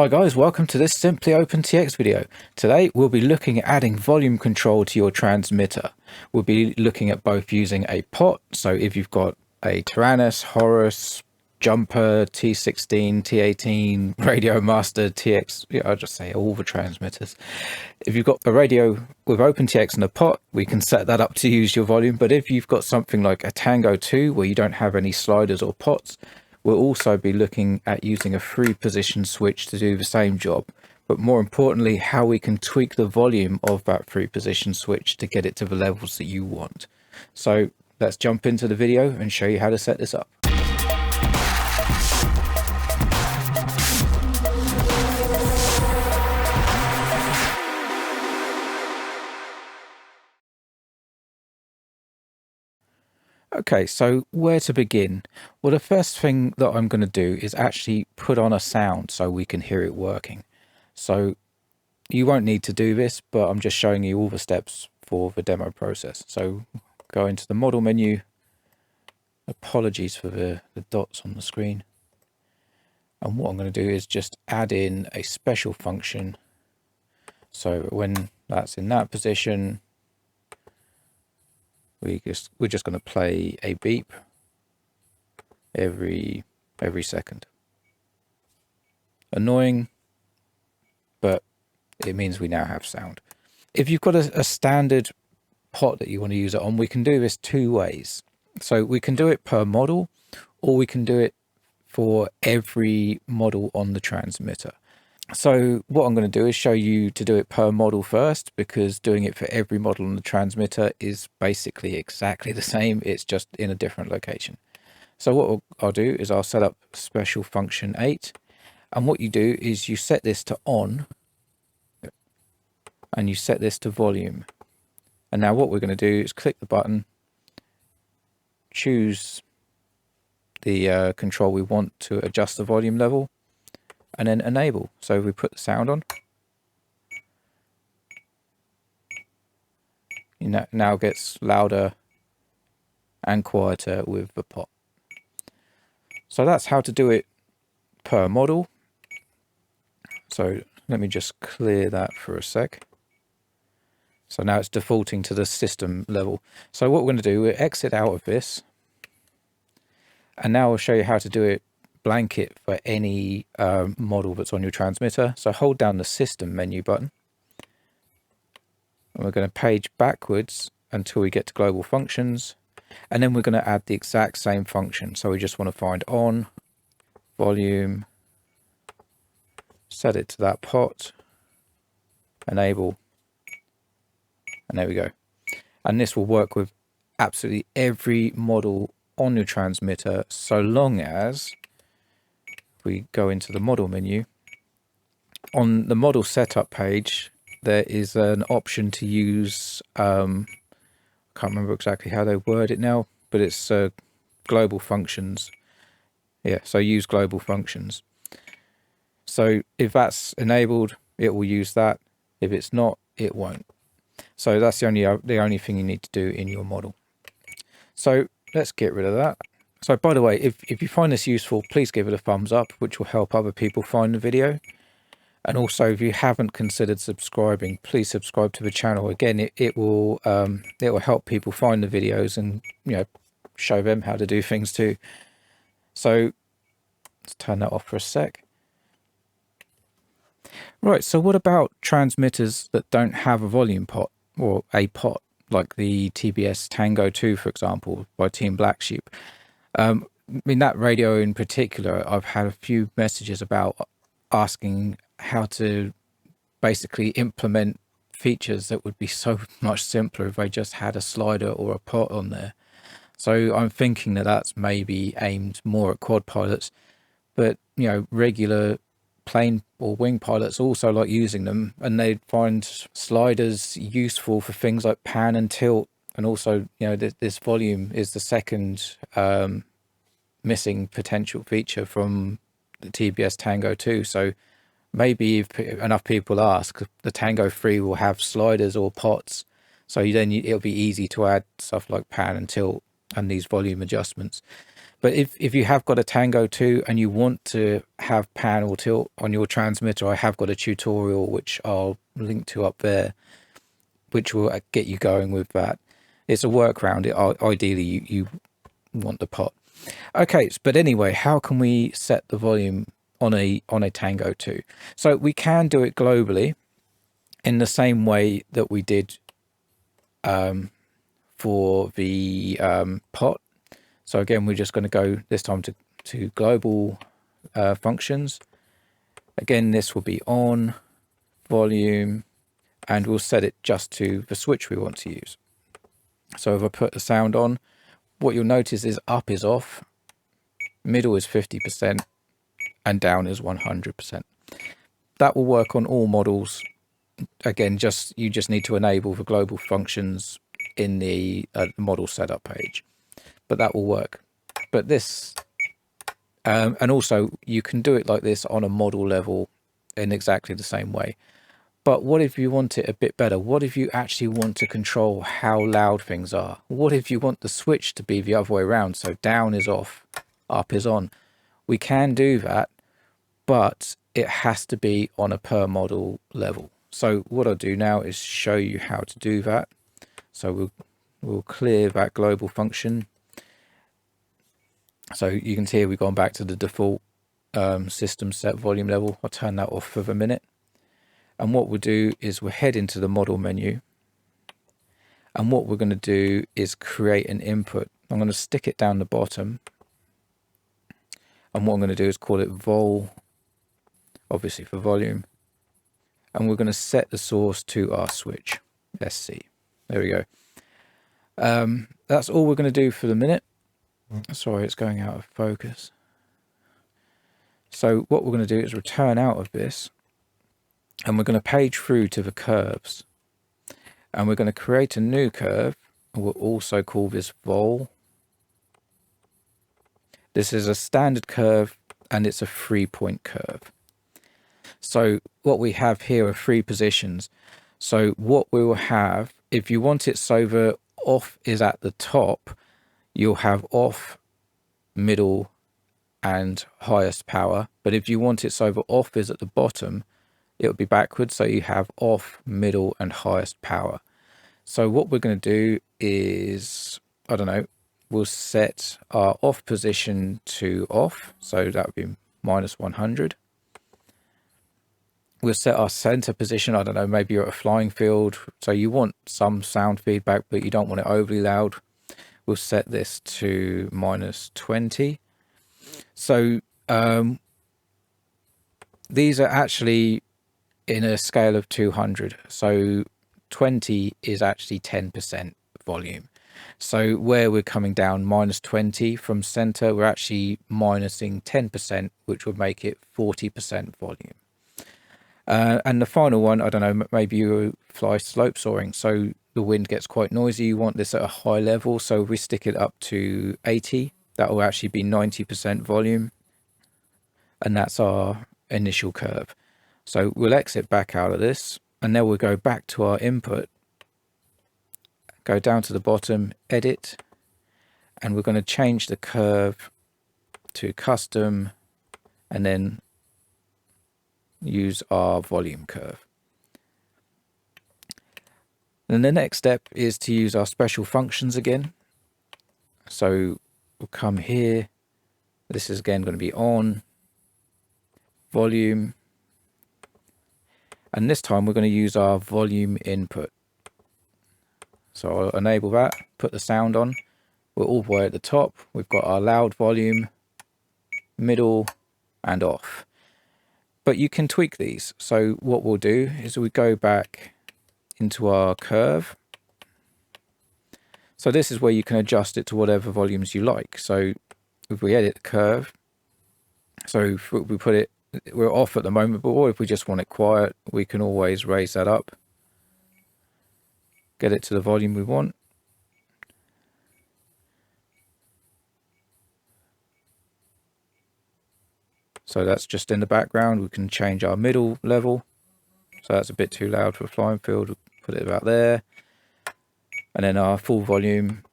Hi guys, welcome to this Simply OpenTX video. Today we'll be looking at adding volume control to your transmitter. We'll be looking at both using a pot, so if you've got a Tyrannus, Horus, Jumper, T16, T18, Radio Master, TX, I'll just say all the transmitters. If you've got a radio with OpenTX and a pot, we can set that up to use your volume, but if you've got something like a Tango 2 where you don't have any sliders or pots, we'll also be looking at using a 3-position switch to do the same job, but more importantly, how we can tweak the volume of that 3-position switch to get it to the levels that you want. So let's jump into the video and show you how to set this up. Okay, so where to begin? Well, the first thing that I'm going to do is actually put on a sound so we can hear it working. So you won't need to do this, but I'm just showing you all the steps for the demo process. So go into the model menu. Apologies for the dots on the screen. And what I'm going to do is just add in a special function. So when that's in that position, we're just going to play a beep every second. Annoying, but it means we now have sound. If you've got a standard pot that you want to use it on, we can do this 2 ways. So we can do it per model, or we can do it for every model on the transmitter. So what I'm going to do is show you to do it per model first, because doing it for every model on the transmitter is basically exactly the same. It's just in a different location. So what I'll do is I'll set up special function 8. And what you do is you set this to on and you set this to volume. And now what we're going to do is click the button, choose the control we want to adjust the volume level, and then enable. So we put the sound on. It now gets louder and quieter with the pot. So that's how to do it per model. So let me just clear that for a sec. So now it's defaulting to the system level. So what we're going to do, we'll exit out of this. And now I'll show you how to do it blanket for any model that's on your transmitter. So hold down the system menu button, and we're going to page backwards until we get to global functions, and then we're going to add the exact same function. So we just want to find on, volume, set it to that pot, enable, and there we go. And this will work with absolutely every model on your transmitter, so long as we go into the model menu. On the model setup page, there is an option to use, can't remember exactly how they word it now, but it's global functions. Yeah, so use global functions. So if that's enabled, it will use that. If it's not, it won't. So that's the only thing you need to do in your model. So let's get rid of that. So by the way, if you find this useful, please give it a thumbs up, which will help other people find the video. And also, if you haven't considered subscribing, please subscribe to the channel. Again, it will help people find the videos and, you know, show them how to do things too. So let's turn that off for a sec. Right, so what about transmitters that don't have a volume pot or a pot, like the TBS Tango 2, for example, by Team BlackSheep? I mean, that radio in particular, I've had a few messages about asking how to basically implement features that would be so much simpler if they just had a slider or a pot on there. So I'm thinking that that's maybe aimed more at quad pilots, but, you know, regular plane or wing pilots also like using them, and they find sliders useful for things like pan and tilt. And also, you know, this volume is the second missing potential feature from the TBS Tango 2. So maybe if enough people ask, the Tango 3 will have sliders or pots. So then it'll be easy to add stuff like pan and tilt and these volume adjustments. But if you have got a Tango 2 and you want to have pan or tilt on your transmitter, I have got a tutorial which I'll link to up there, which will get you going with that. It's a workaround. Ideally, you want the pot. Okay, but anyway, how can we set the volume on a Tango 2? So we can do it globally in the same way that we did for the pot. So again, we're just going to go this time to global functions. Again, this will be on volume, and we'll set it just to the switch we want to use. So if I put the sound on, what you'll notice is up is off, middle is 50%, and down is 100%. That will work on all models. Again, you just need to enable the global functions in the model setup page, but that will work. But this, and also you can do it like this on a model level in exactly the same way. But what if you want it a bit better? What if you actually want to control how loud things are? What if you want the switch to be the other way around? So down is off, up is on. We can do that, but it has to be on a per model level. So what I'll do now is show you how to do that. So we'll clear that global function. So you can see we've gone back to the default system set volume level. I'll turn that off for a minute. And what we'll do is we'll head into the model menu. And what we're going to do is create an input. I'm going to stick it down the bottom. And what I'm going to do is call it vol, obviously for volume. And we're going to set the source to our switch, SC. There we go. That's all we're going to do for the minute. Sorry, it's going out of focus. So what we're going to do is return out of this. And we're going to page through to the curves. And we're going to create a new curve. And we'll also call this vol. This is a standard curve and it's a 3-point curve. So what we have here are 3 positions. So what we will have, if you want it so the off is at the top, you'll have off, middle, and highest power. But if you want it so the off is at the bottom, it will be backwards. So you have off, middle, and highest power. So what we're going to do is, I don't know, we'll set our off position to off. So that would be -100. We'll set our center position. I don't know, maybe you're at a flying field. So you want some sound feedback, but you don't want it overly loud. We'll set this to -20. So these are actually in a scale of 200. So 20 is actually 10% volume. So where we're coming down -20 from center, we're actually minusing 10%, which would make it 40% volume. And the final one, I don't know, maybe you fly slope soaring, so the wind gets quite noisy. You want this at a high level, so we stick it up to 80. That will actually be 90% volume. And that's our initial curve. So we'll exit back out of this, and then we'll go back to our input, go down to the bottom, edit, and we're going to change the curve to custom, and then use our volume curve. Then the next step is to use our special functions again. So we'll come here. This is again going to be on, volume, and this time we're going to use our volume input. So I'll enable that, put the sound on. We're all the way at the top. We've got our loud volume, middle, and off. But you can tweak these. So what we'll do is we go back into our curve. So this is where you can adjust it to whatever volumes you like. So if we edit the curve, so if we put it, we're off at the moment, but what if we just want it quiet? We can always raise that up, get it to the volume we want. So that's just in the background. We can change our middle level. So that's a bit too loud for a flying field. We'll put it about there. And then our full volume,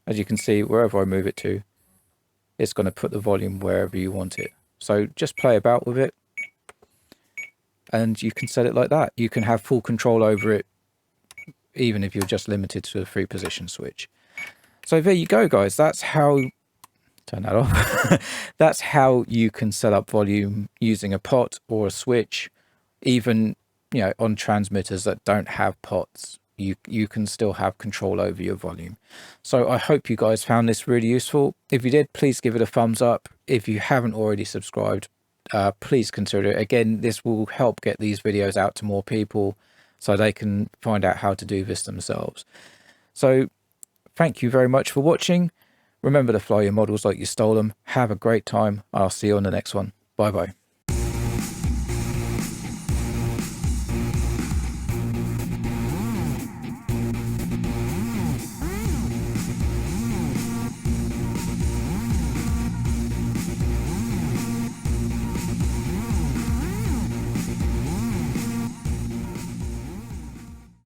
as you can see, wherever I move it to, it's going to put the volume wherever you want it. So just play about with it, and you can set it like that. You can have full control over it, even if you're just limited to a 3-position switch. So there you go, guys. That's how, turn that off. That's how you can set up volume using a pot or a switch. Even, you know, on transmitters that don't have pots, you can still have control over your volume. So I hope you guys found this really useful. If you did, please give it a thumbs up. If you haven't already subscribed, please consider it. Again, this will help get these videos out to more people so they can find out how to do this themselves. So thank you very much for watching. Remember to fly your models like you stole them. Have a great time. I'll see you on the next one. Bye bye.